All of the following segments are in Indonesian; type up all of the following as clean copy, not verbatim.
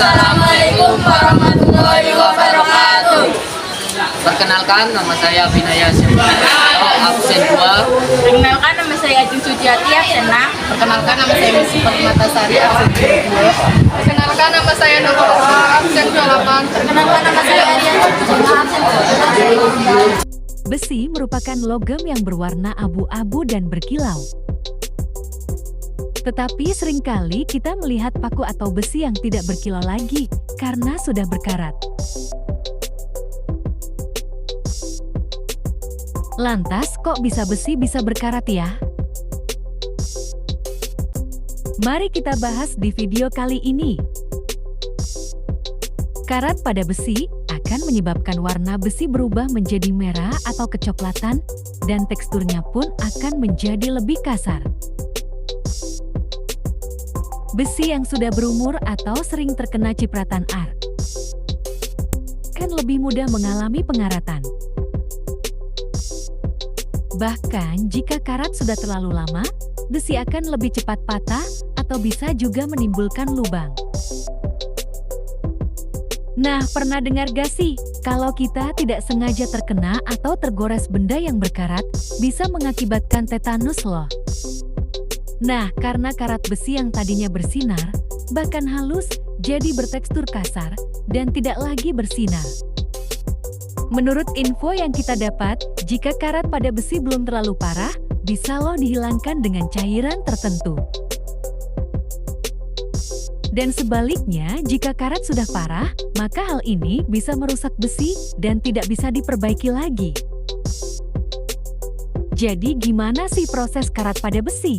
Assalamualaikum warahmatullahi wabarakatuh. Perkenalkan, nama saya Binaya Syafiqo, absen 2. Perkenalkan, nama saya Ajeng Sujiati, absen 6. Perkenalkan, nama saya Messi Permatasari, absen 2. Perkenalkan, nama saya Nurul absen 28. Perkenalkan, nama saya Aryan absen 2. Besi merupakan logam yang berwarna abu-abu dan berkilau. Tetapi seringkali kita melihat paku atau besi yang tidak berkilau lagi karena sudah berkarat. Lantas, kok bisa besi bisa berkarat ya? Mari kita bahas di video kali ini. Karat pada besi akan menyebabkan warna besi berubah menjadi merah atau kecoklatan, dan teksturnya pun akan menjadi lebih kasar. Besi yang sudah berumur atau sering terkena cipratan arc kan lebih mudah mengalami pengaratan. Bahkan jika karat sudah terlalu lama, besi akan lebih cepat patah atau bisa juga menimbulkan lubang. Nah, pernah dengar gak sih, kalau kita tidak sengaja terkena atau tergores benda yang berkarat, bisa mengakibatkan tetanus loh. Nah, karena karat besi yang tadinya bersinar, bahkan halus, jadi bertekstur kasar, dan tidak lagi bersinar. Menurut info yang kita dapat, jika karat pada besi belum terlalu parah, bisa loh dihilangkan dengan cairan tertentu. Dan sebaliknya, jika karat sudah parah, maka hal ini bisa merusak besi dan tidak bisa diperbaiki lagi. Jadi gimana sih proses karat pada besi?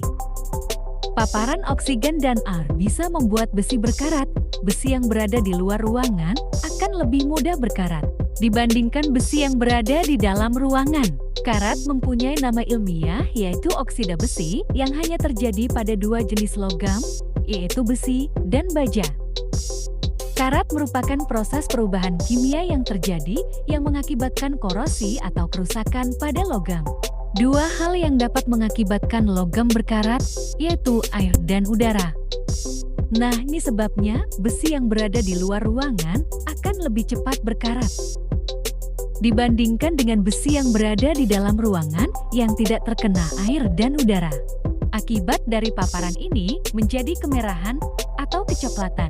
Paparan oksigen dan arc bisa membuat besi berkarat. Besi yang berada di luar ruangan akan lebih mudah berkarat dibandingkan besi yang berada di dalam ruangan. Karat mempunyai nama ilmiah yaitu oksida besi yang hanya terjadi pada dua jenis logam, yaitu besi dan baja. Karat merupakan proses perubahan kimia yang terjadi yang mengakibatkan korosi atau kerusakan pada logam. Dua hal yang dapat mengakibatkan logam berkarat, yaitu air dan udara. Nah, ini sebabnya besi yang berada di luar ruangan akan lebih cepat berkarat dibandingkan dengan besi yang berada di dalam ruangan yang tidak terkena air dan udara. Akibat dari paparan ini menjadi kemerahan atau kecoklatan.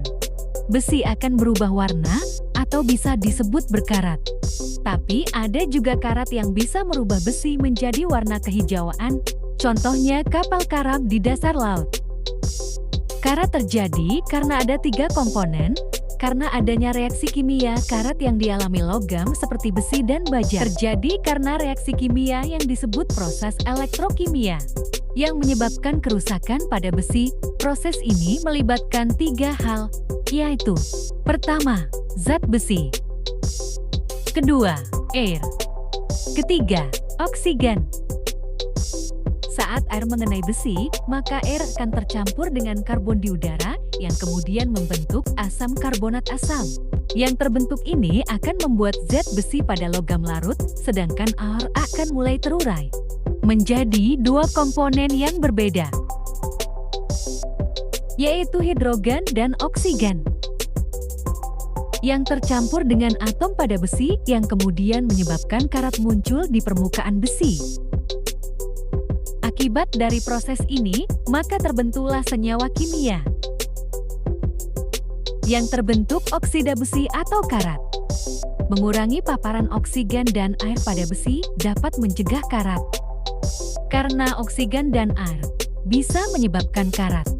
Besi akan berubah warna atau bisa disebut berkarat. Tapi ada juga karat yang bisa merubah besi menjadi warna kehijauan, contohnya kapal karam di dasar laut. Karat terjadi karena ada 3 komponen, karena adanya reaksi kimia karat yang dialami logam seperti besi dan baja. Terjadi karena reaksi kimia yang disebut proses elektrokimia, yang menyebabkan kerusakan pada besi. Proses ini melibatkan 3 hal, yaitu: pertama, zat besi. Kedua, air. Ketiga, oksigen. Saat air mengenai besi, maka air akan tercampur dengan karbon di udara yang kemudian membentuk asam karbonat asam. Yang terbentuk ini akan membuat zat besi pada logam larut, sedangkan air akan mulai terurai menjadi 2 komponen yang berbeda, yaitu hidrogen dan oksigen, yang tercampur dengan atom pada besi yang kemudian menyebabkan karat muncul di permukaan besi. Akibat dari proses ini, maka terbentuklah senyawa kimia yang terbentuk oksida besi atau karat. Mengurangi paparan oksigen dan air pada besi dapat mencegah karat. Karena oksigen dan air bisa menyebabkan karat.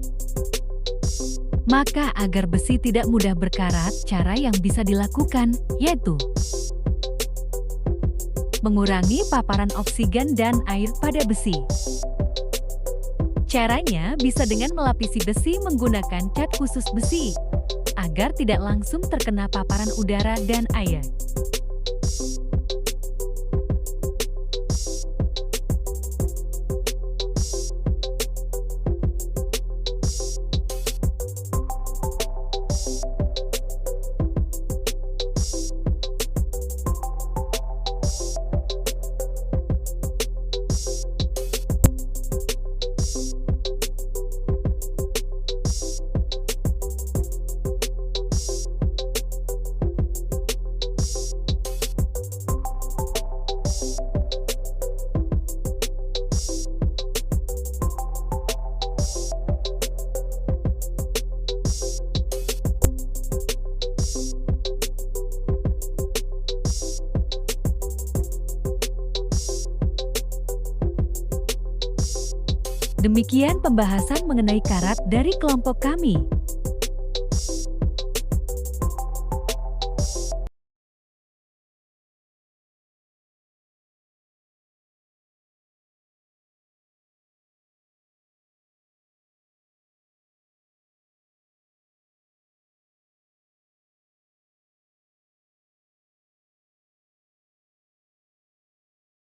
Maka agar besi tidak mudah berkarat, cara yang bisa dilakukan yaitu mengurangi paparan oksigen dan air pada besi. Caranya bisa dengan melapisi besi menggunakan cat khusus besi, agar tidak langsung terkena paparan udara dan air. Demikian pembahasan mengenai karat dari kelompok kami.